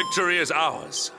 Victory is ours.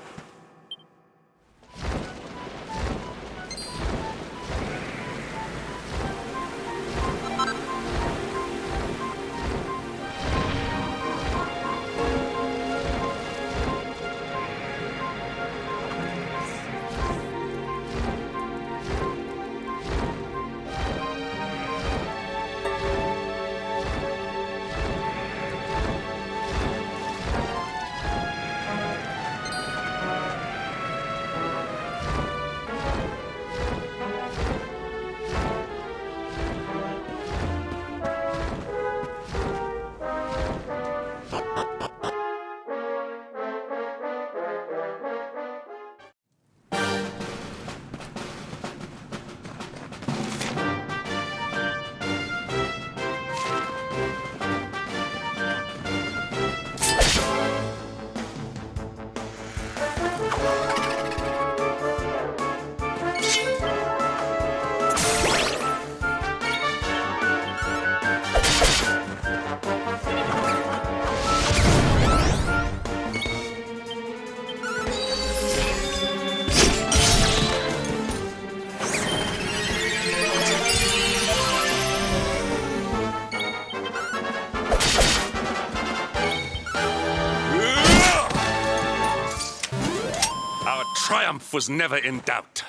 Our triumph was never in doubt.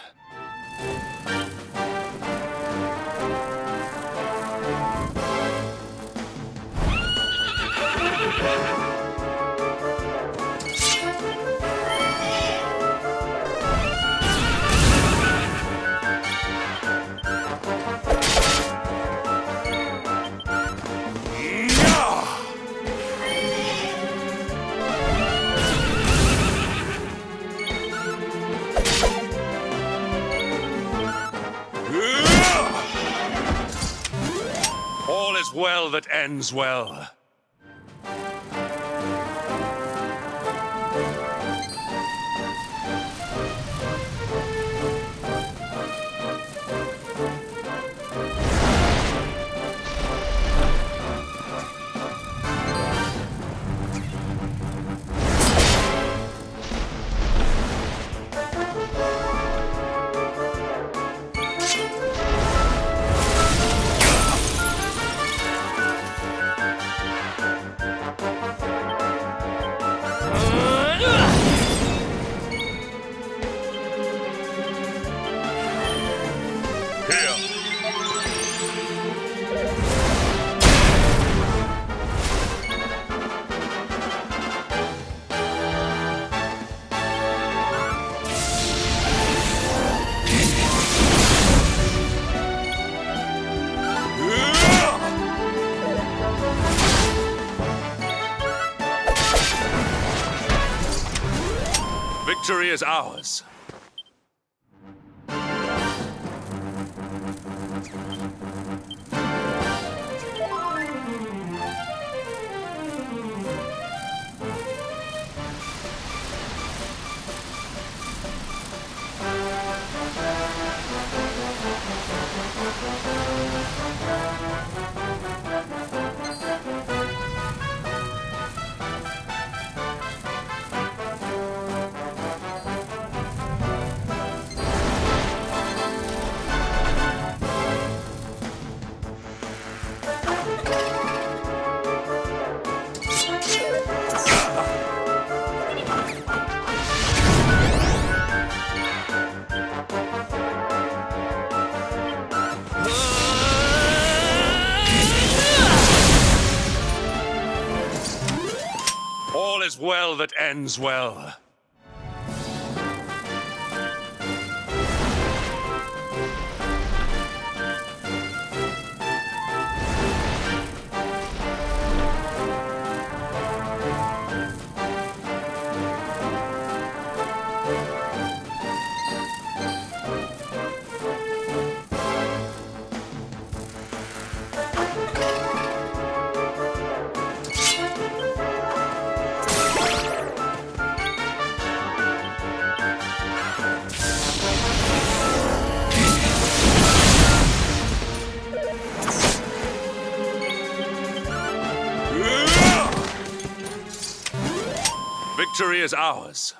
All is well that ends well. Victory is ours. All is well that ends well. Victory is ours.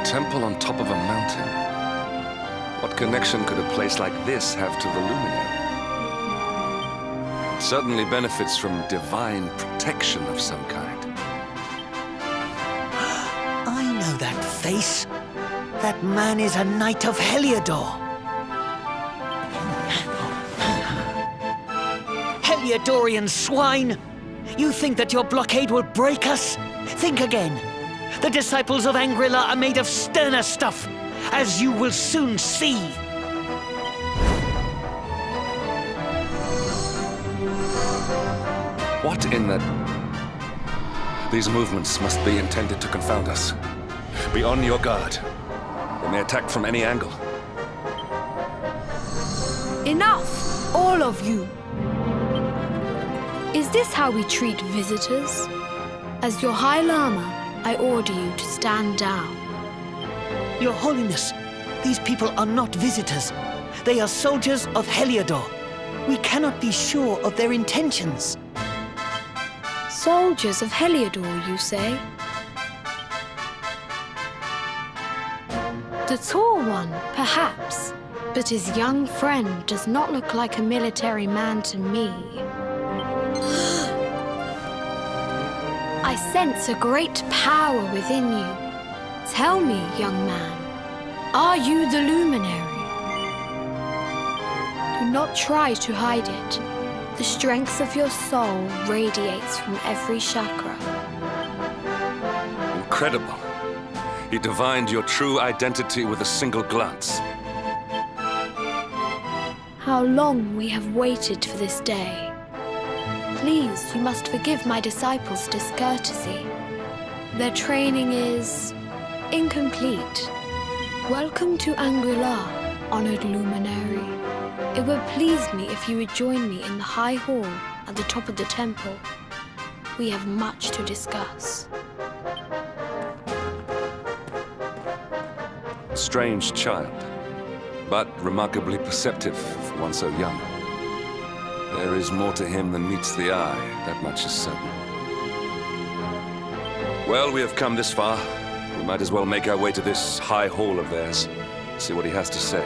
Temple on top of a mountain. What connection could a place like this have to the luminary? It certainly benefits from divine protection of some kind. I know that face. That man is a knight of Heliodor. Heliodorian swine! You think that your blockade will break us? Think again. The disciples of Angrila are made of sterner stuff, as you will soon see. What in the... These movements must be intended to confound us. Be on your guard. They may attack from any angle. Enough, all of you. Is this how we treat visitors? As your High Lama, I order you to stand down. Your Holiness, these people are not visitors. They are soldiers of Heliodor. We cannot be sure of their intentions. Soldiers of Heliodor, you say? The tall one, perhaps, but his young friend does not look like a military man to me. I sense a great power within you. Tell me, young man, are you the luminary? Do not try to hide it. The strength of your soul radiates from every chakra. Incredible. You divined your true identity with a single glance. How long we have waited for this day. Please, you must forgive my disciples' discourtesy. Their training is incomplete. Welcome to Angrila, honored luminary. It would please me if you would join me in the high hall at the top of the temple. We have much to discuss. Strange child, but remarkably perceptive for one so young. There is more to him than meets the eye, that much is certain. Well, we have come this far. We might as well make our way to this high hall of theirs, see what he has to say.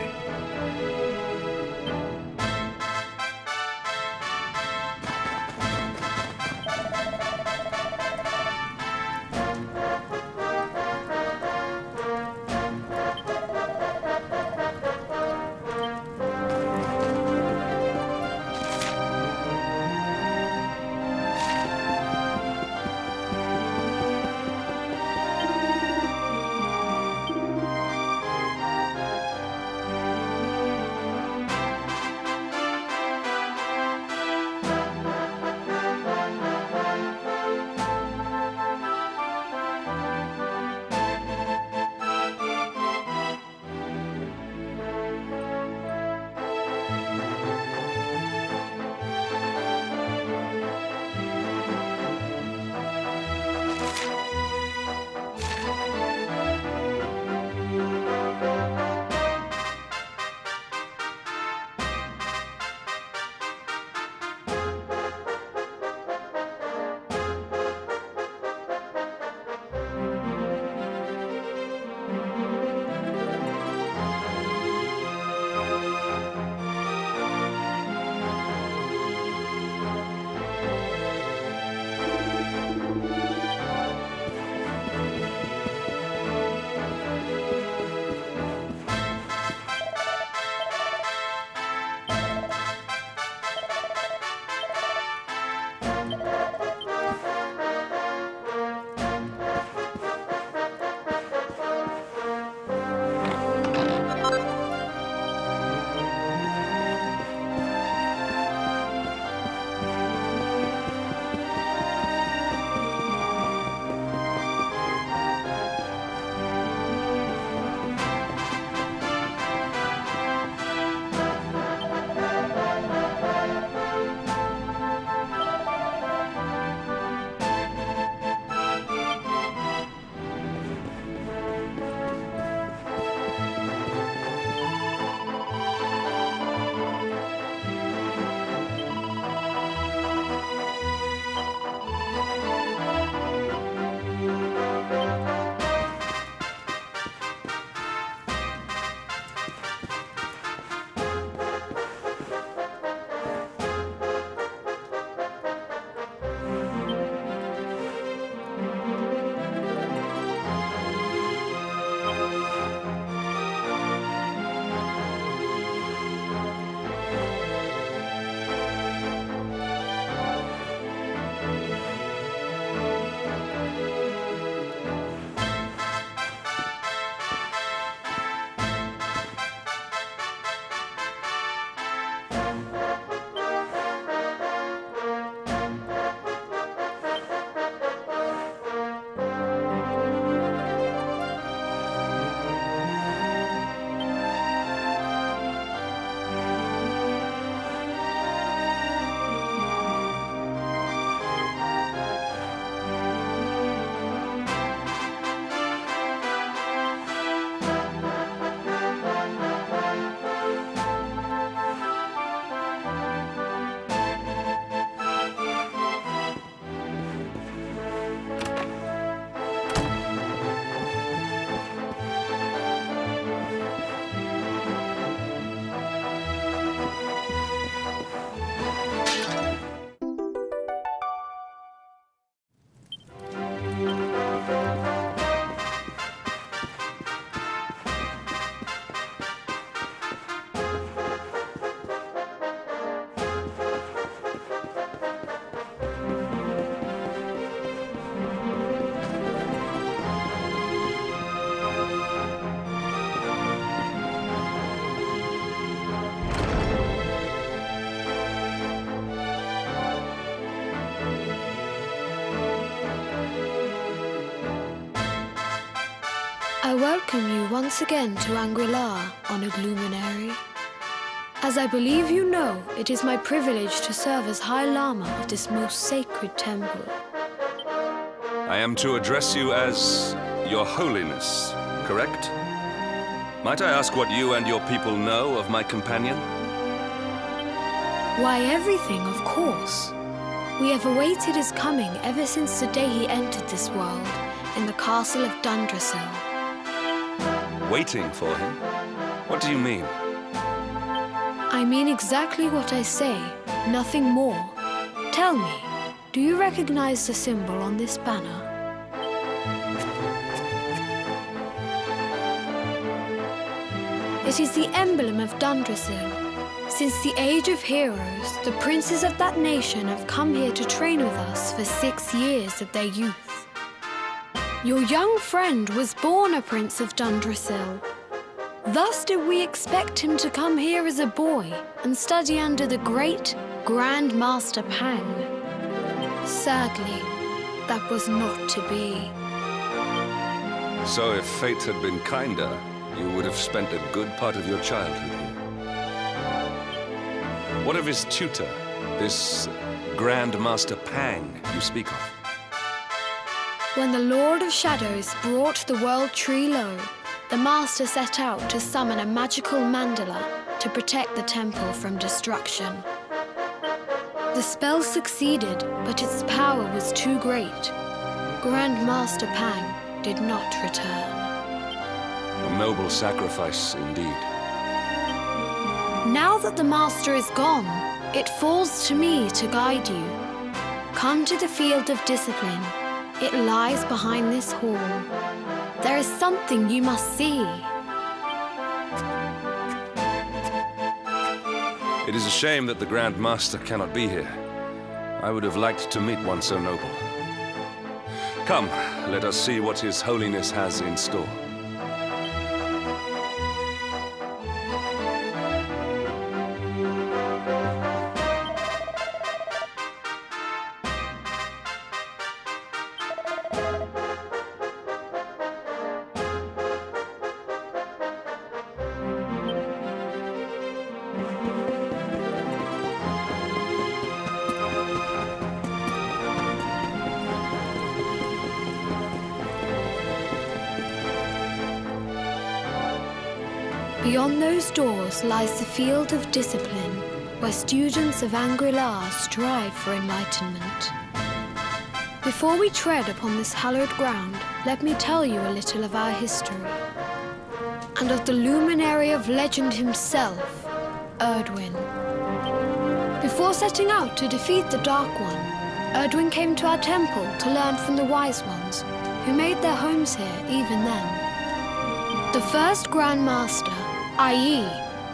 I welcome you once again to Angri-La, honored luminary. As I believe you know, it is my privilege to serve as High Lama of this most sacred temple. I am to address you as Your Holiness, correct? Might I ask what you and your people know of my companion? Why, everything, of course. We have awaited his coming ever since the day he entered this world in the castle of Dundrasil. Waiting for him? What do you mean? I mean exactly what I say, nothing more. Tell me, do you recognize the symbol on this banner? It is the emblem of Dundrasil. Since the age of heroes, the princes of that nation have come here to train with us for 6 years of their youth. Your young friend was born a prince of Dundrasil. Thus did we expect him to come here as a boy and study under the great Grand Master Pang. Sadly, that was not to be. So if fate had been kinder, you would have spent a good part of your childhood here. What of his tutor, this Grand Master Pang you speak of? When the Lord of Shadows brought the world tree low, the Master set out to summon a magical mandala to protect the temple from destruction. The spell succeeded, but its power was too great. Grand Master Pang did not return. A noble sacrifice indeed. Now that the Master is gone, it falls to me to guide you. Come to the field of discipline. It lies behind this hall. There is something you must see. It is a shame that the Grand Master cannot be here. I would have liked to meet one so noble. Come, let us see what His Holiness has in store. Beyond those doors lies the field of discipline, where students of Angri-La strive for enlightenment. Before we tread upon this hallowed ground, let me tell you a little of our history, and of the luminary of legend himself, Erdwin. Before setting out to defeat the Dark One, Erdwin came to our temple to learn from the Wise Ones, who made their homes here even then. The first Grand Master, i.e.,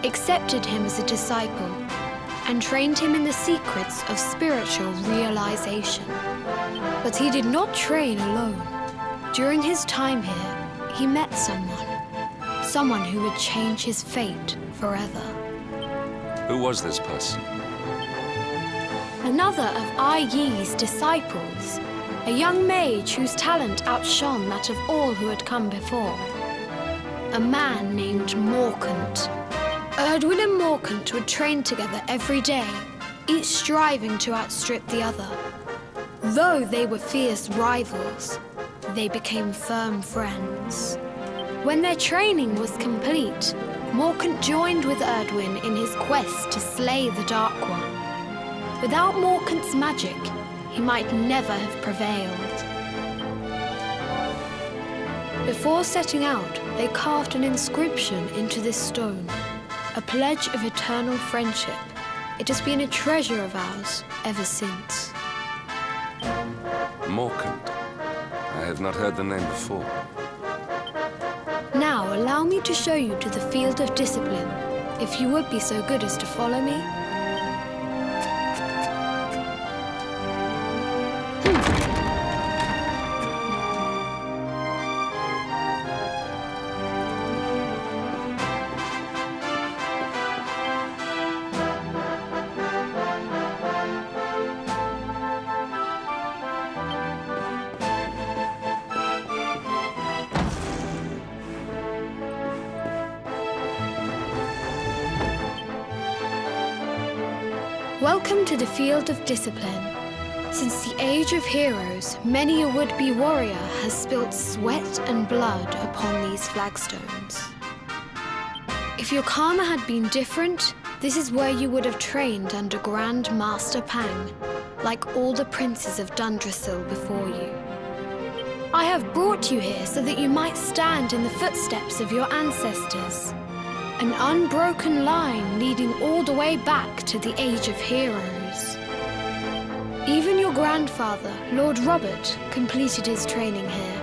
accepted him as a disciple and trained him in the secrets of spiritual realization. But he did not train alone. During his time here, he met someone who would change his fate forever. Who was this person? Another of Ai Yi's disciples, a young mage whose talent outshone that of all who had come before. A man named Morkant. Erdwin and Morkant would train together every day, each striving to outstrip the other. Though they were fierce rivals, they became firm friends. When their training was complete, Morkant joined with Erdwin in his quest to slay the Dark One. Without Morkant's magic, he might never have prevailed. Before setting out, they carved an inscription into this stone, a pledge of eternal friendship. It has been a treasure of ours ever since. Morkant. I have not heard the name before. Now allow me to show you to the field of discipline, if you would be so good as to follow me. Welcome to the field of discipline. Since the age of heroes, many a would-be warrior has spilt sweat and blood upon these flagstones. If your karma had been different, this is where you would have trained under Grand Master Pang, like all the princes of Dundrasil before you. I have brought you here so that you might stand in the footsteps of your ancestors. An unbroken line leading all the way back to the Age of Heroes. Even your grandfather, Lord Robert, completed his training here.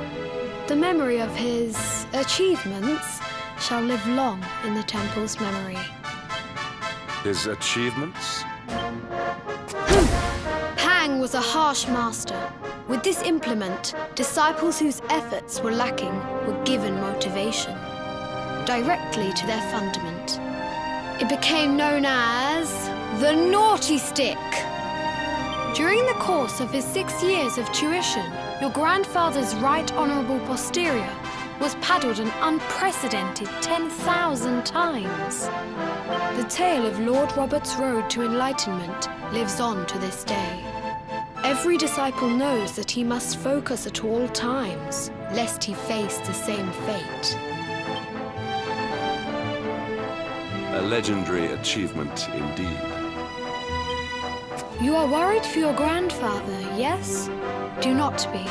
The memory of his achievements shall live long in the temple's memory. His achievements? Pang was a harsh master. With this implement, disciples whose efforts were lacking were given motivation, directly to their fundament. It became known as the Naughty Stick. During the course of his 6 years of tuition, your grandfather's right honourable posterior was paddled an unprecedented 10,000 times. The tale of Lord Robert's road to enlightenment lives on to this day. Every disciple knows that he must focus at all times, lest he face the same fate. A legendary achievement indeed. You are worried for your grandfather, yes? Do not be.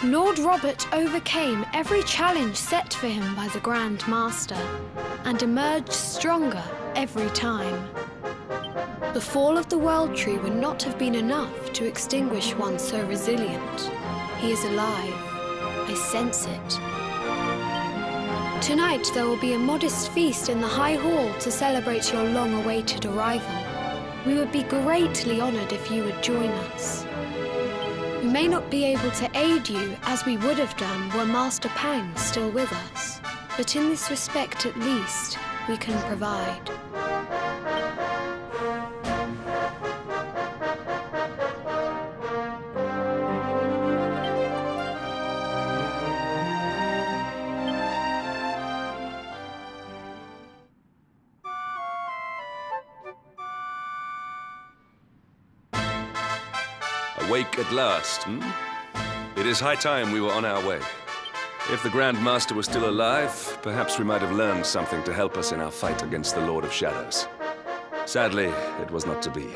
Lord Robert overcame every challenge set for him by the Grand Master, and emerged stronger every time. The fall of the World Tree would not have been enough to extinguish one so resilient. He is alive. I sense it. Tonight there will be a modest feast in the High Hall to celebrate your long-awaited arrival. We would be greatly honored if you would join us. We may not be able to aid you as we would have done were Master Pang still with us, but in this respect at least, we can provide. Awake at last, It is high time we were on our way. If the Grand Master was still alive, perhaps we might have learned something to help us in our fight against the Lord of Shadows. Sadly, it was not to be.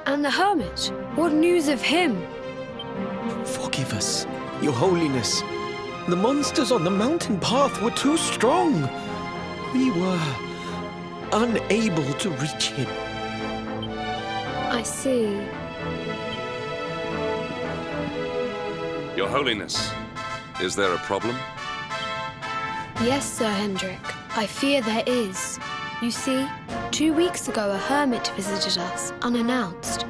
And the hermit? What news of him? Forgive us, Your Holiness. The monsters on the mountain path were too strong. We were unable to reach him. I see. Your Holiness, is there a problem? Yes, Sir Hendrik. I fear there is. You see, 2 weeks ago a hermit visited us, unannounced,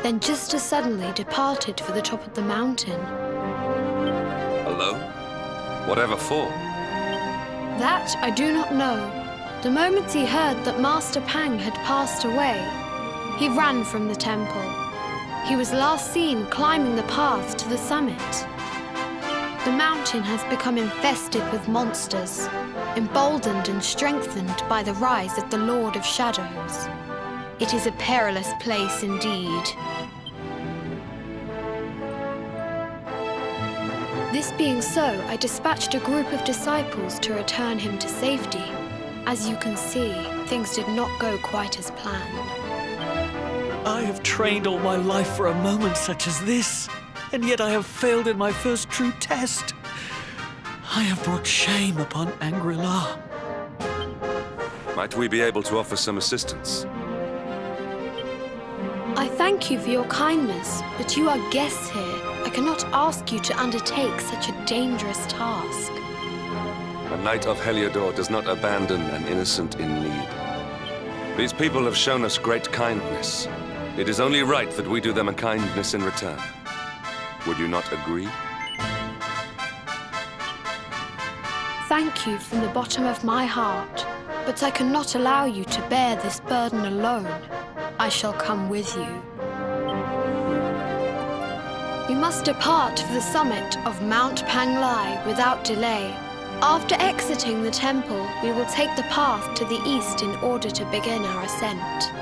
then just as suddenly departed for the top of the mountain. Alone? Whatever for? That I do not know. The moment he heard that Master Pang had passed away, he ran from the temple. He was last seen climbing the path to the summit. The mountain has become infested with monsters, emboldened and strengthened by the rise of the Lord of Shadows. It is a perilous place indeed. This being so, I dispatched a group of disciples to return him to safety. As you can see, things did not go quite as planned. I have trained all my life for a moment such as this, and yet I have failed in my first true test. I have brought shame upon Angri-La. Might we be able to offer some assistance? I thank you for your kindness, but you are guests here. I cannot ask you to undertake such a dangerous task. A knight of Heliodor does not abandon an innocent in need. These people have shown us great kindness. It is only right that we do them a kindness in return. Would you not agree? Thank you from the bottom of my heart, but I cannot allow you to bear this burden alone. I shall come with you. We must depart for the summit of Mount Panglai without delay. After exiting the temple, we will take the path to the east in order to begin our ascent.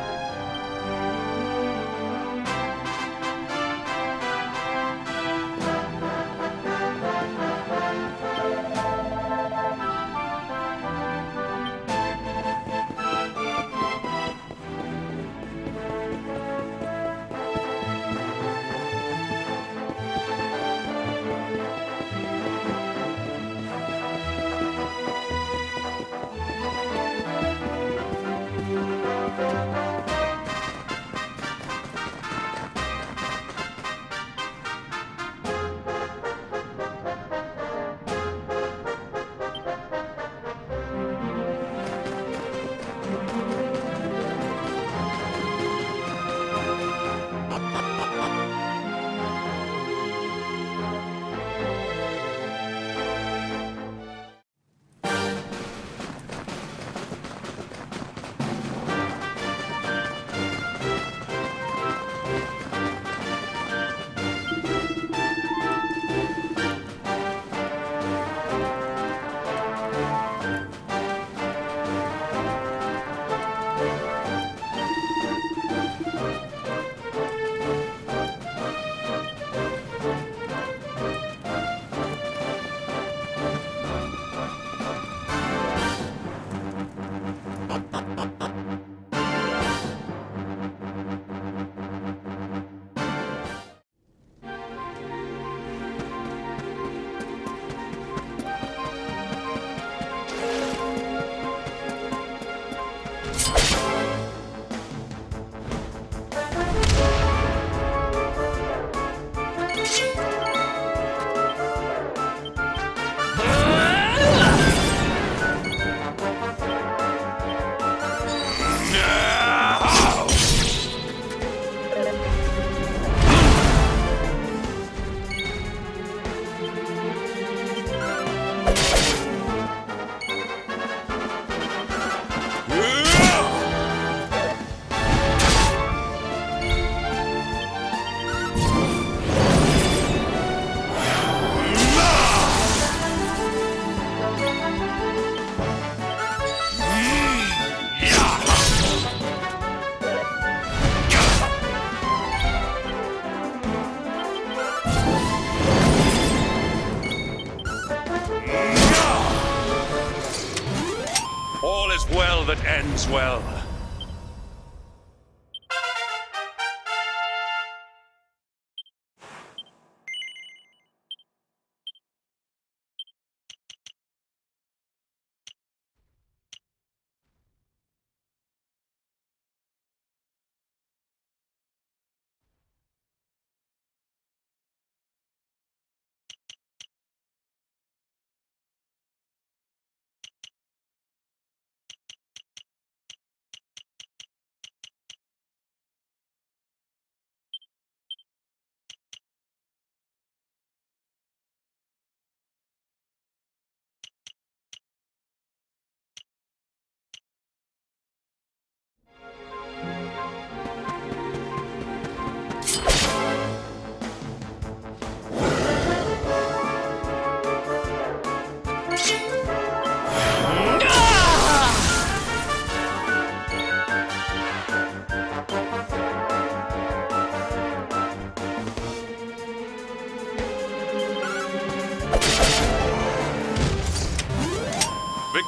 All is well that ends well.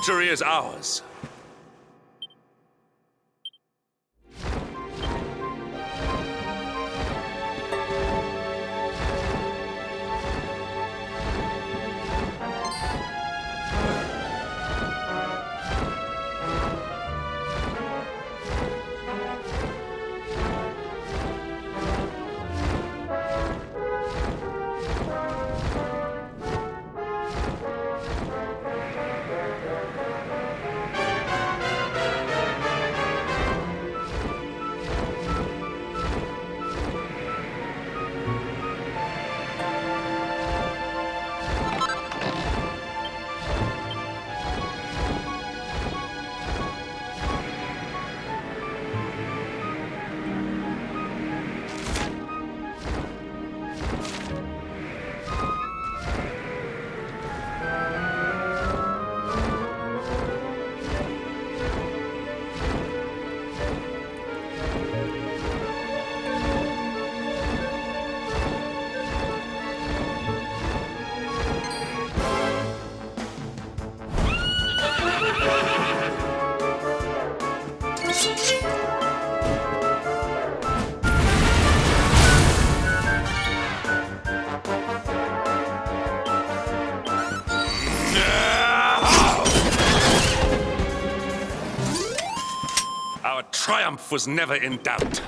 Victory is ours. triumph was never in doubt.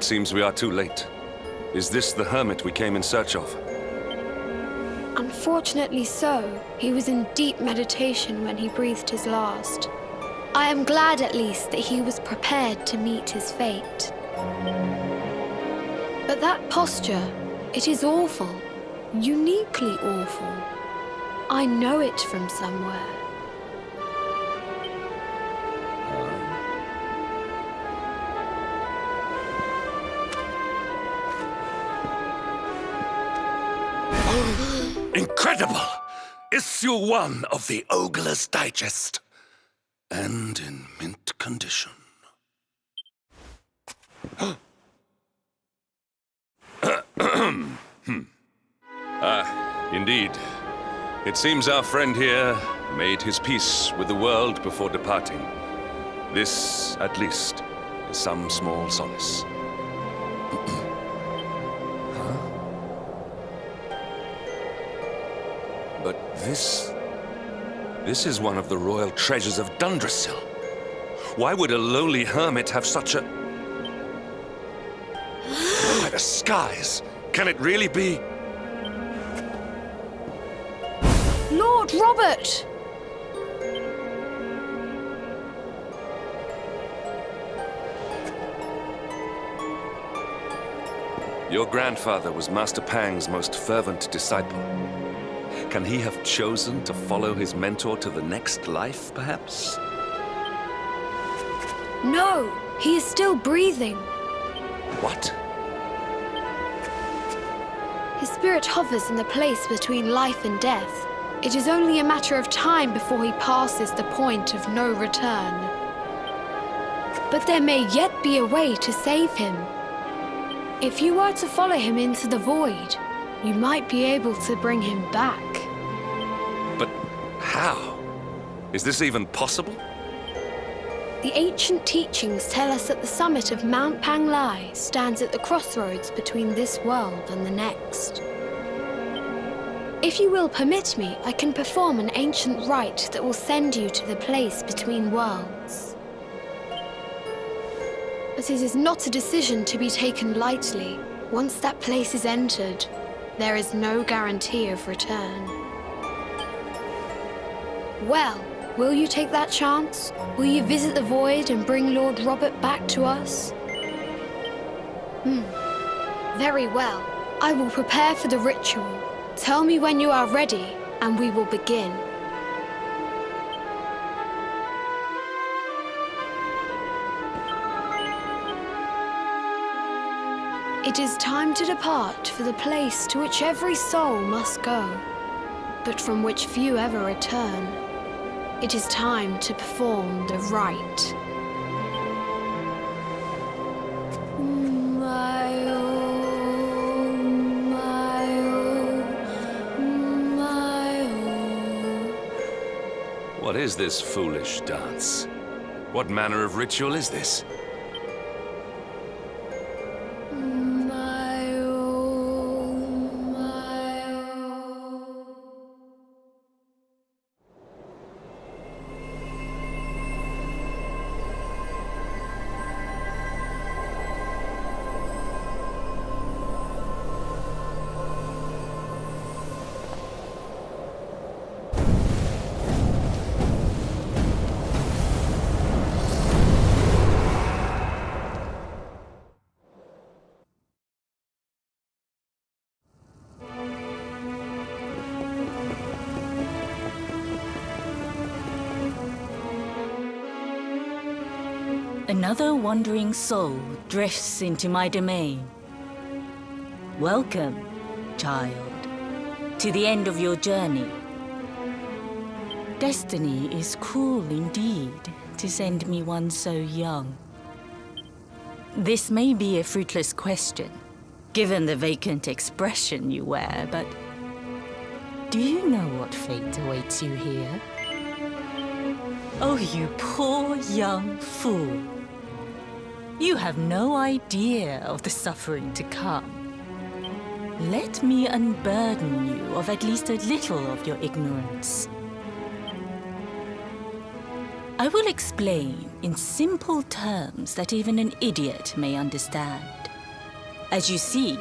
It seems we are too late. Is this the hermit we came in search of? Unfortunately so. He was in deep meditation when he breathed his last. I am glad at least that he was prepared to meet his fate. But that posture, it is awful. Uniquely awful. I know it from somewhere. Incredible! Issue 1 of the Ogler's Digest. And in mint condition. Indeed. It seems our friend here made his peace with the world before departing. This, at least, is some small solace. But this is one of the royal treasures of Dundrasil. Why would a lowly hermit have such a... By the skies! Can it really be? Lord Robert! Your grandfather was Master Pang's most fervent disciple. Can he have chosen to follow his mentor to the next life, perhaps? No, he is still breathing. What? His spirit hovers in the place between life and death. It is only a matter of time before he passes the point of no return. But there may yet be a way to save him. If you were to follow him into the void, you might be able to bring him back. But how? Is this even possible? The ancient teachings tell us that the summit of Mount Panglai stands at the crossroads between this world and the next. If you will permit me, I can perform an ancient rite that will send you to the place between worlds. But it is not a decision to be taken lightly. Once that place is entered, there is no guarantee of return. Well, will you take that chance? Will you visit the void and bring Lord Robert back to us? Very well. I will prepare for the ritual. Tell me when you are ready, and we will begin. It is time to depart for the place to which every soul must go, but from which few ever return. It is time to perform the rite. What is this foolish dance? What manner of ritual is this? Another wandering soul drifts into my domain. Welcome, child, to the end of your journey. Destiny is cruel indeed to send me one so young. This may be a fruitless question, given the vacant expression you wear, but do you know what fate awaits you here? Oh, you poor young fool. You have no idea of the suffering to come. Let me unburden you of at least a little of your ignorance. I will explain in simple terms that even an idiot may understand. As you see,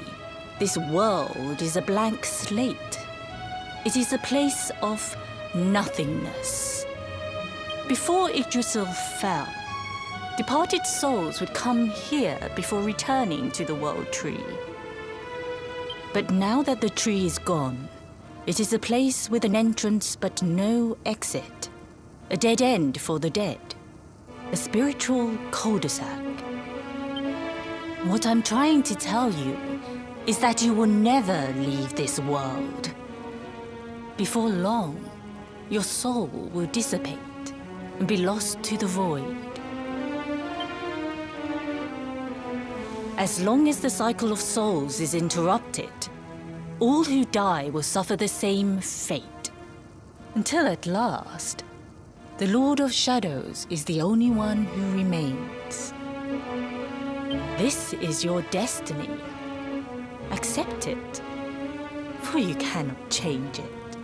this world is a blank slate. It is a place of nothingness. Before Yggdrasil fell, departed souls would come here before returning to the World Tree. But now that the tree is gone, it is a place with an entrance but no exit. A dead end for the dead. A spiritual cul-de-sac. What I'm trying to tell you is that you will never leave this world. Before long, your soul will dissipate and be lost to the void. As long as the cycle of souls is interrupted, all who die will suffer the same fate. Until at last, the Lord of Shadows is the only one who remains. This is your destiny. Accept it, for you cannot change it.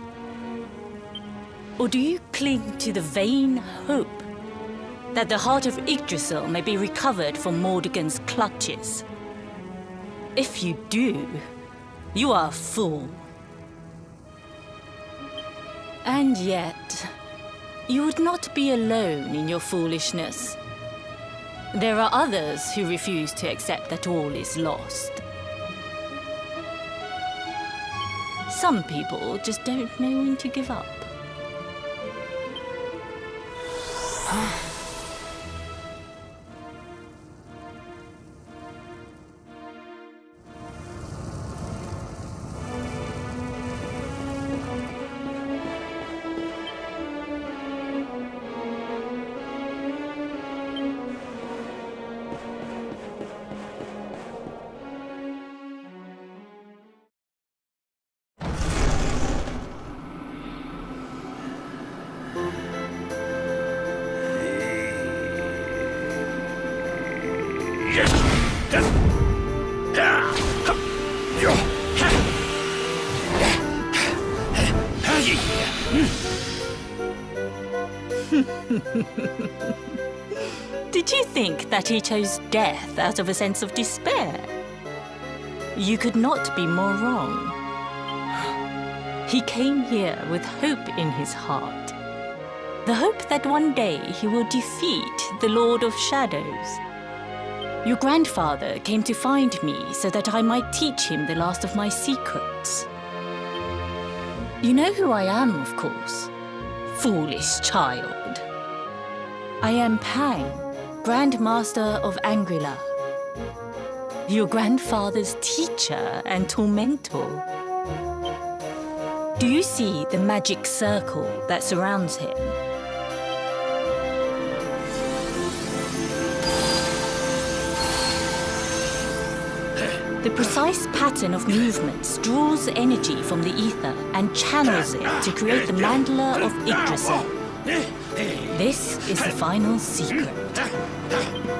Or do you cling to the vain hope that the heart of Yggdrasil may be recovered from Mordegon's clutches? If you do, you are a fool. And yet, you would not be alone in your foolishness. There are others who refuse to accept that all is lost. Some people just don't know when to give up. Did you think that he chose death out of a sense of despair? You could not be more wrong. He came here with hope in his heart. The hope that one day he will defeat the Lord of Shadows. Your grandfather came to find me so that I might teach him the last of my secrets. You know who I am, of course. Foolish child. I am Pang, Grand Master of Angrila. Your grandfather's teacher and tormentor. Do you see the magic circle that surrounds him? The precise pattern of movements draws energy from the ether and channels it to create the mandala of Yggdrasil. This is the final secret.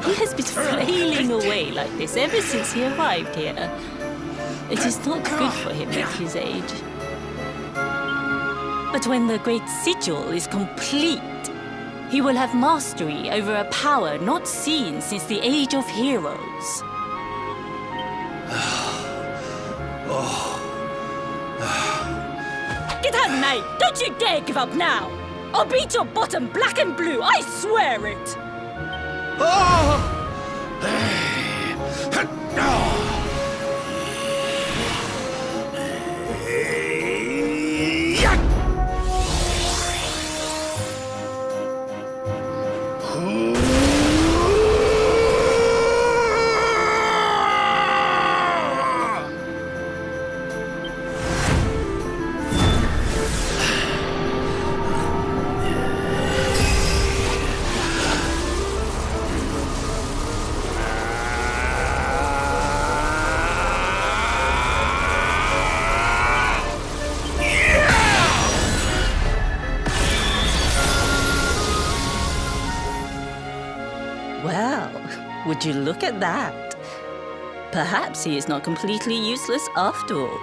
He has been flailing away like this ever since he arrived here. It is not good for him at his age. But when the great sigil is complete, he will have mastery over a power not seen since the Age of Heroes. Get out, mate! Don't you dare give up now! I'll beat your bottom black and blue, I swear it! Well, would you look at that? Perhaps he is not completely useless after all.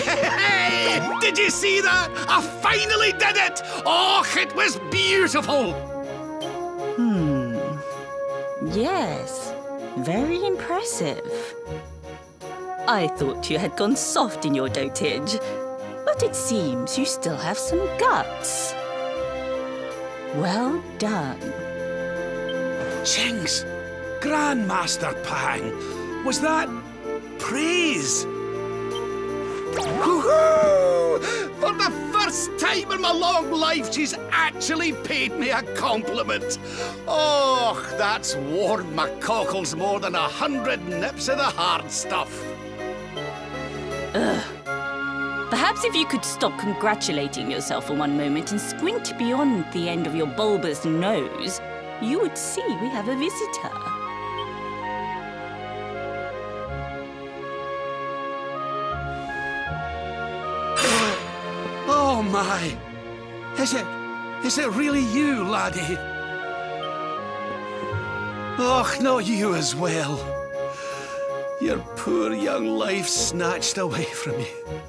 Hey! Did you see that? I finally did it! Oh, it was beautiful! Yes, very impressive. I thought you had gone soft in your dotage, but it seems you still have some guts. Well done. Jinx! Grandmaster Pang! Was that praise? Woohoo! For the first time in my long life, she's actually paid me a compliment. Oh, that's warmed my cockles more than 100 nips of the hard stuff. Perhaps if you could stop congratulating yourself for one moment and squint beyond the end of your bulbous nose, you would see we have a visitor. Oh my! Is it really you, laddie? Och, not you as well. Your poor young life snatched away from you.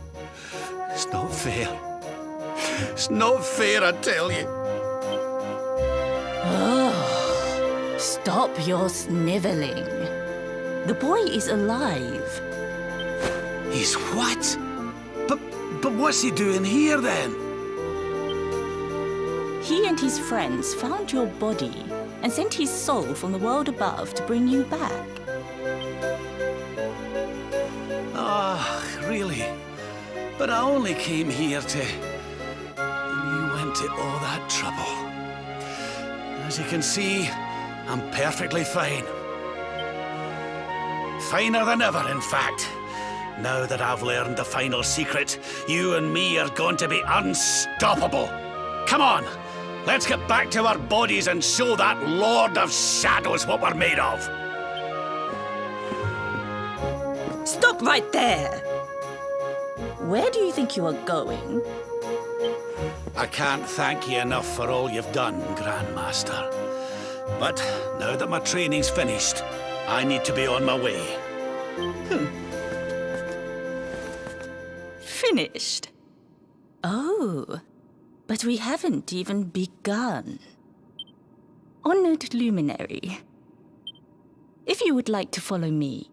It's not fair. It's not fair, I tell you. Stop your sniveling. The boy is alive. He's what? But what's he doing here then? He and his friends found your body and sent his soul from the world above to bring you back. Ah, really? But I only came here to... You went to all that trouble. As you can see, I'm perfectly fine. Finer than ever, in fact. Now that I've learned the final secret, you and me are going to be unstoppable. Come on, let's get back to our bodies and show that Lord of Shadows what we're made of. Stop right there! Where do you think you are going? I can't thank you enough for all you've done, Grandmaster. But now that my training's finished, I need to be on my way. Finished? Oh, but we haven't even begun. Honored Luminary, if you would like to follow me.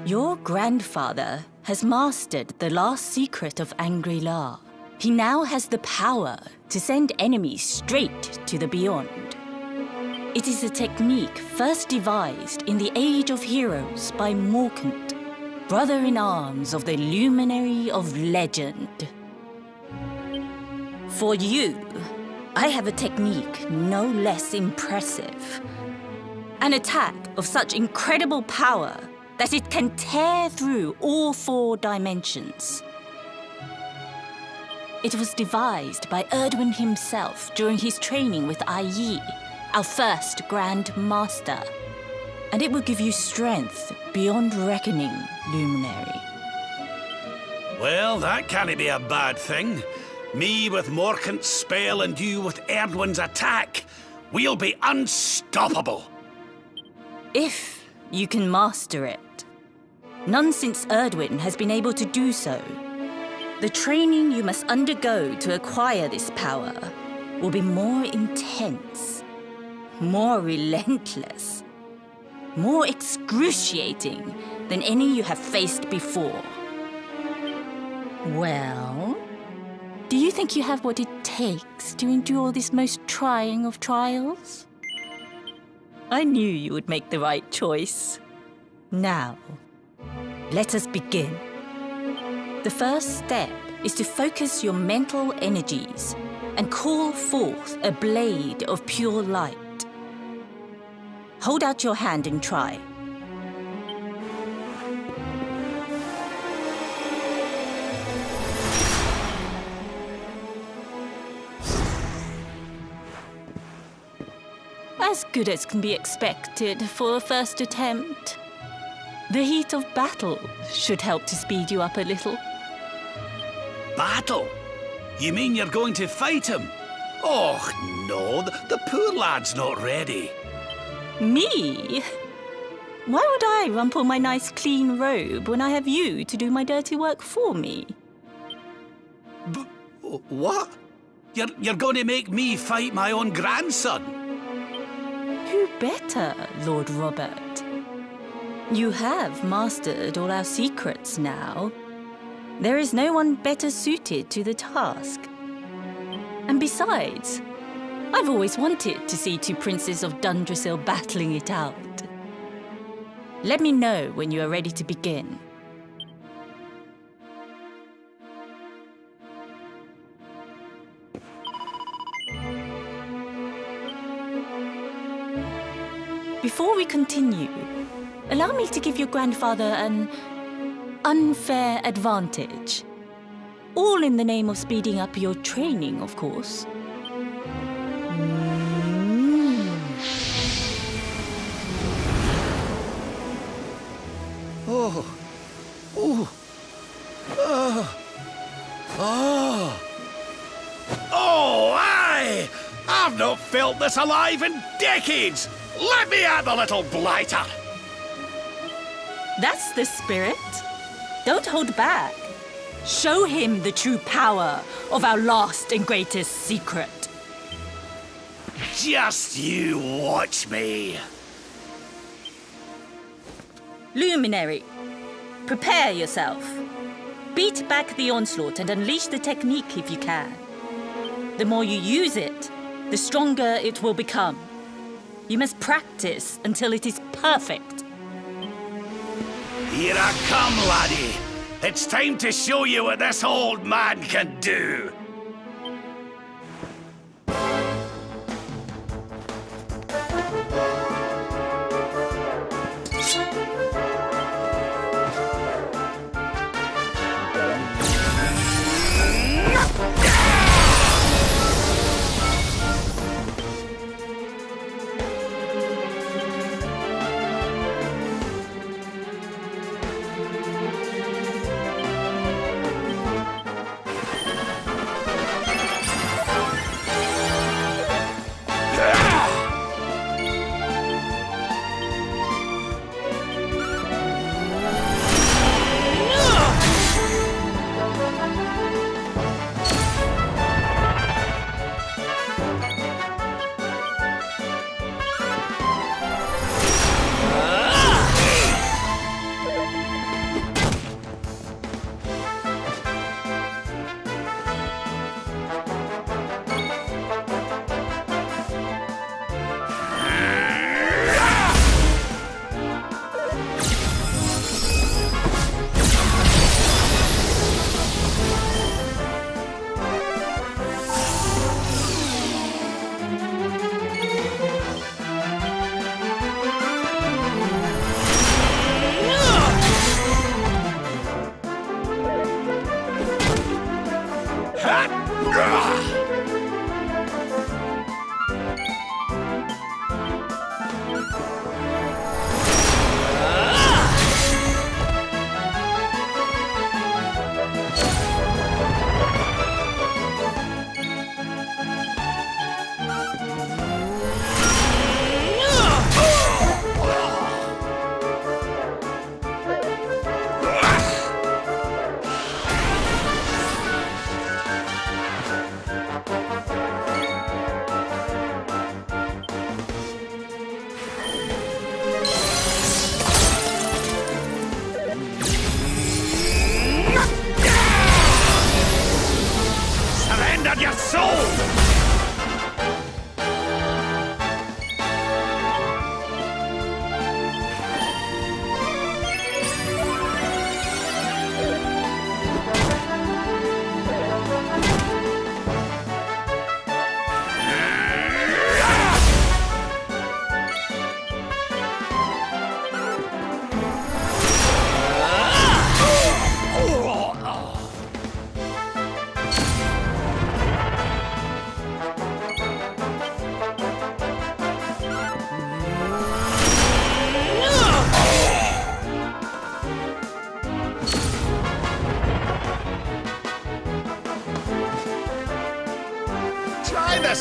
Your grandfather has mastered the last secret of Angri-La. He now has the power to send enemies straight to the beyond. It is a technique first devised in the Age of Heroes by Morkant, brother-in-arms of the Luminary of Legend. For you, I have a technique no less impressive. An attack of such incredible power that it can tear through all 4 dimensions. It was devised by Erdwin himself during his training with Yi, our first Grand Master. And it will give you strength beyond reckoning, Luminary. Well, that can't be a bad thing. Me with Morkant's spell and you with Erdwin's attack. We'll be unstoppable. If you can master it. None since Erdwin has been able to do so. The training you must undergo to acquire this power will be more intense, more relentless, more excruciating than any you have faced before. Well, do you think you have what it takes to endure this most trying of trials? I knew you would make the right choice. Now, let us begin. The first step is to focus your mental energies and call forth a blade of pure light. Hold out your hand and try. as good as can be expected for a first attempt. The heat of battle should help to speed you up a little. Battle? You mean you're going to fight him? Oh, no, the poor lad's not ready. Me? Why would I rumple my nice clean robe when I have you to do my dirty work for me? What? You're going to make me fight my own grandson? Who better, Lord Robert? You have mastered all our secrets now. There is no one better suited to the task. And besides, I've always wanted to see two princes of Dundrasil battling it out. Let me know when you are ready to begin. Before we continue, allow me to give your grandfather an unfair advantage. All in the name of speeding up your training, of course. Oh. Oh. Oh, aye! I've not felt this alive in decades! Let me at the little blighter! That's the spirit. Don't hold back. Show him the true power of our last and greatest secret. Just you watch me. Luminary, prepare yourself. Beat back the onslaught and unleash the technique if you can. The more you use it, the stronger it will become. You must practice until it is perfect. Here I come, laddie. It's time to show you what this old man can do.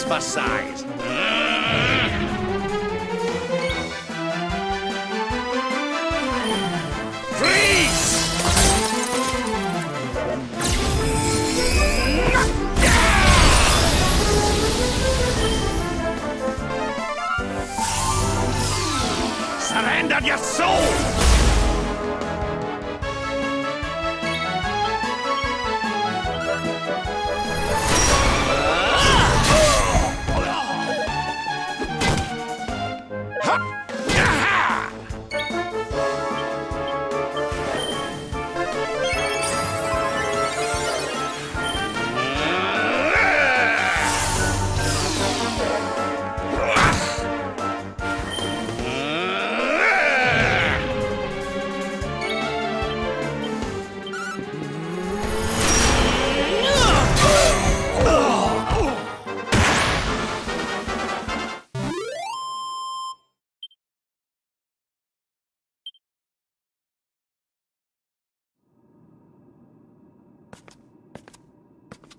for size. Freeze! Surrender your soul!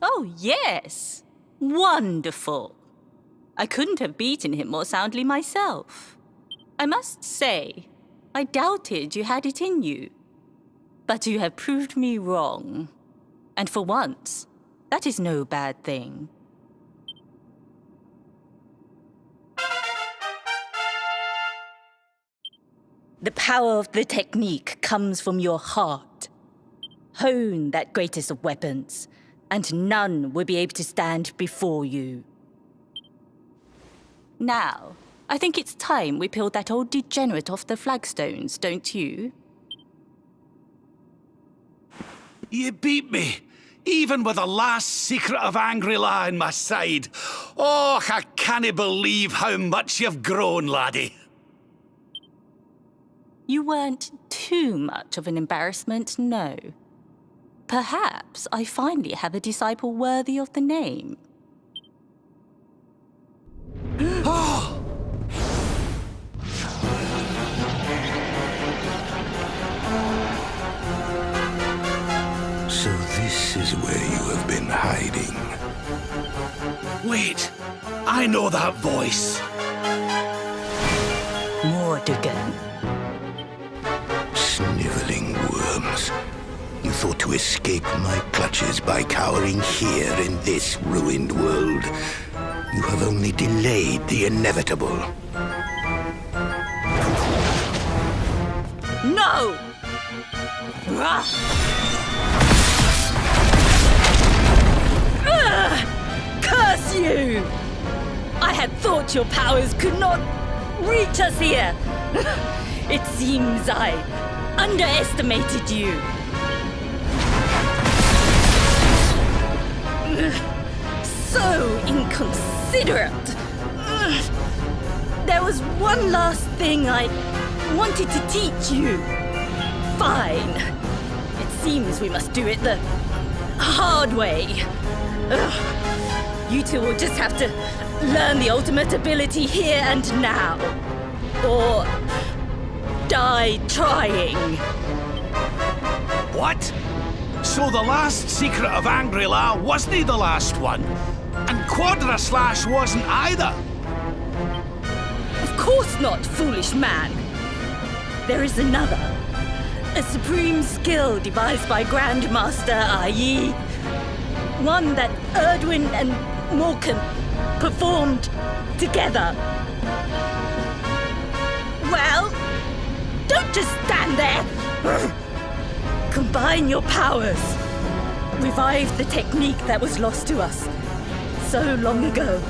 Oh, yes. Wonderful. I couldn't have beaten him more soundly myself. I must say, I doubted you had it in you. But you have proved me wrong. And for once, that is no bad thing. The power of the technique comes from your heart. Hone that greatest of weapons, and none will be able to stand before you. Now, I think it's time we peeled that old degenerate off the flagstones, don't you? You beat me, even with the last secret of Angry-La in my side. Oh, I can't believe how much you've grown, laddie. You weren't too much of an embarrassment, no. Perhaps I finally have a disciple worthy of the name. So this is where you have been hiding. Wait, I know that voice. Mordegan. Sniveling worms. You thought to escape my clutches by cowering here in this ruined world. You have only delayed the inevitable. No! Ugh! Curse you! I had thought your powers could not reach us here. It seems I underestimated you. So inconsiderate. There was one last thing I wanted to teach you. Fine. It seems we must do it the hard way. You two will just have to learn the ultimate ability here and now. Or die trying. What? So the last secret of Angry-La wasn't the last one? And Quadra Slash wasn't either? Of course not, foolish man. There is another. A supreme skill devised by Grandmaster, i.e., one that Erdwin and Morkan performed together. Well, don't just stand there. Combine your powers. Revive the technique that was lost to us so long ago.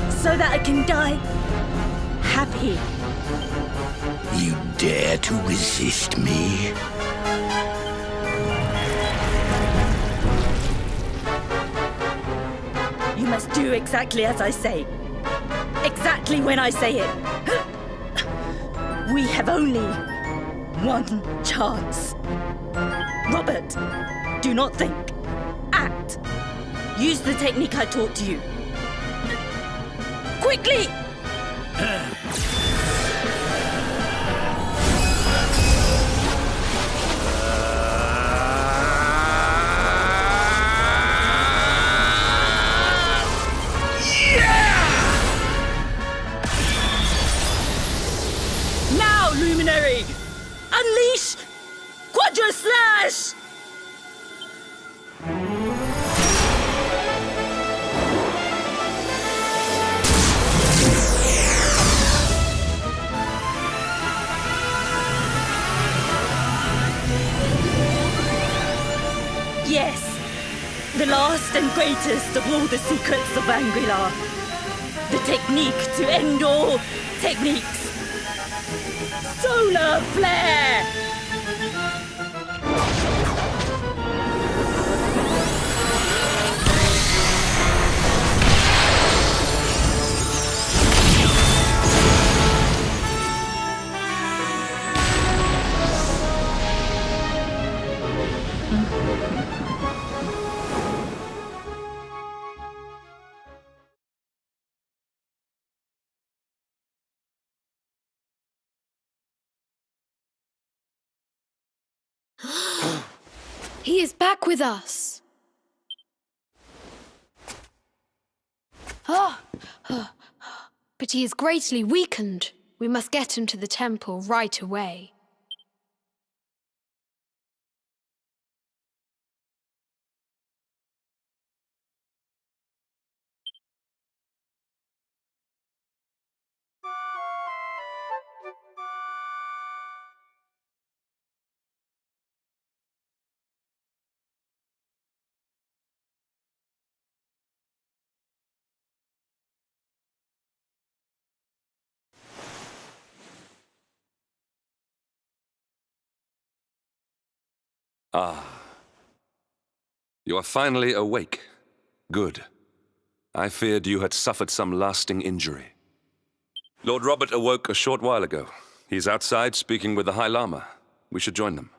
So that I can die happy. You dare to resist me? You must do exactly as I say. Exactly when I say it. We have only one chance. Robert, do not think. Act. Use the technique I taught you. Quickly! out, Luminary! Unleash Quadra Slash! Yes, the last and greatest of all the secrets of Angri-La. The technique to end all techniques. Solar Flare! He is back with us. But he is greatly weakened. We must get him to the temple right away. Ah. You are finally awake. Good. I feared you had suffered some lasting injury. Lord Robert awoke a short while ago. He's outside speaking with the High Lama. We should join them.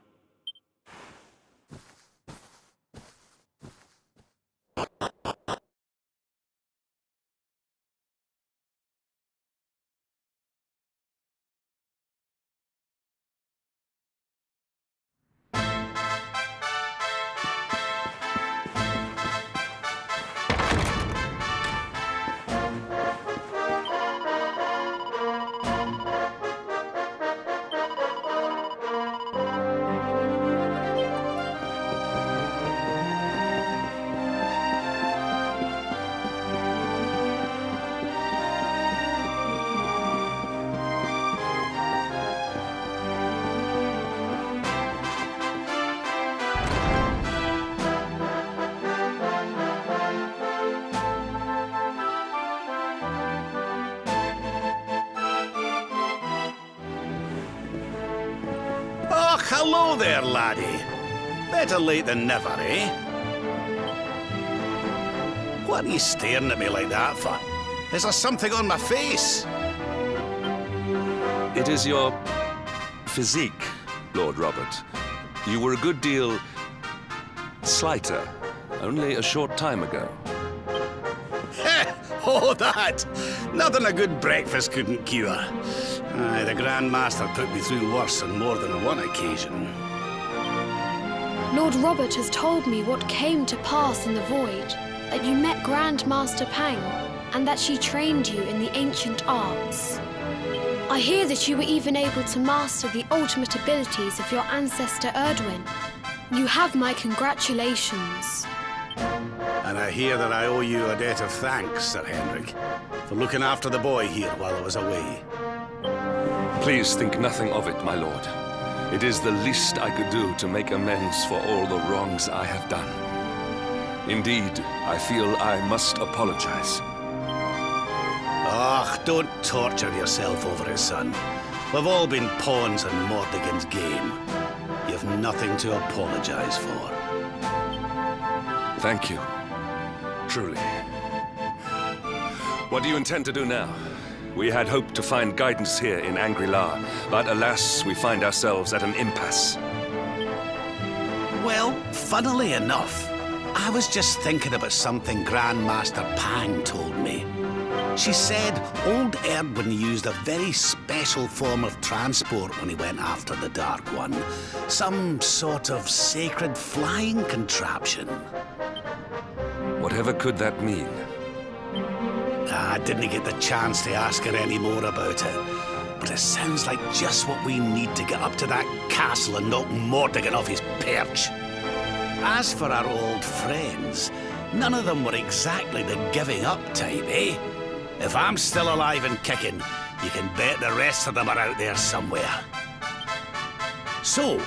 Oh, hello there, laddie. Better late than never, eh? What are you staring at me like that for? Is there something on my face? It is your physique, Lord Robert. You were a good deal slighter only a short time ago. Oh, that! Nothing a good breakfast couldn't cure. Aye, the Grand Master put me through worse on more than one occasion. Lord Robert has told me what came to pass in the void, that you met Grand Master Pang, and that she trained you in the ancient arts. I hear that you were even able to master the ultimate abilities of your ancestor Erdwin. You have my congratulations. And I hear that I owe you a debt of thanks, Sir Henrik, for looking after the boy here while I was away. Please think nothing of it, my lord. It is the least I could do to make amends for all the wrongs I have done. Indeed, I feel I must apologize. Ah, don't torture yourself over it, son. We've all been pawns in Mordigan's game. You've nothing to apologize for. Thank you. Truly. What do you intend to do now? We had hoped to find guidance here in Angri-La, but alas, we find ourselves at an impasse. Well, funnily enough, I was just thinking about something Grandmaster Pang told me. She said old Erdwin used a very special form of transport when he went after the Dark One. Some sort of sacred flying contraption. Whatever could that mean? I didn't get the chance to ask her any more about it, but it sounds like just what we need to get up to that castle and knock Mordegon off his perch. As for our old friends, none of them were exactly the giving up type, eh? If I'm still alive and kicking, you can bet the rest of them are out there somewhere. So,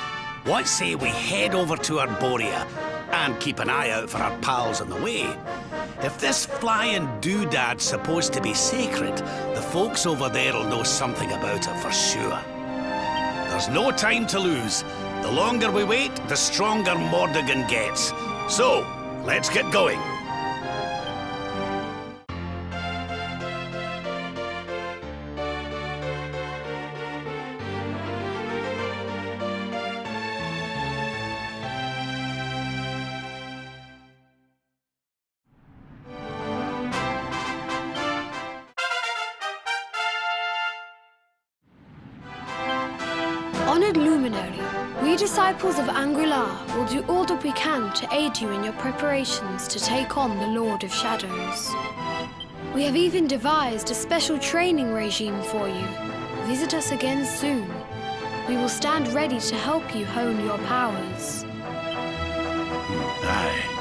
what say we head over to Arborea and keep an eye out for our pals on the way? If this flying doodad's supposed to be sacred, the folks over there'll know something about it for sure. There's no time to lose. The longer we wait, the stronger Mordegon gets. So, let's get going. Honored Luminary, we disciples of Angular will do all that we can to aid you in your preparations to take on the Lord of Shadows. We have even devised a special training regime for you. Visit us again soon. We will stand ready to help you hone your powers. Aye.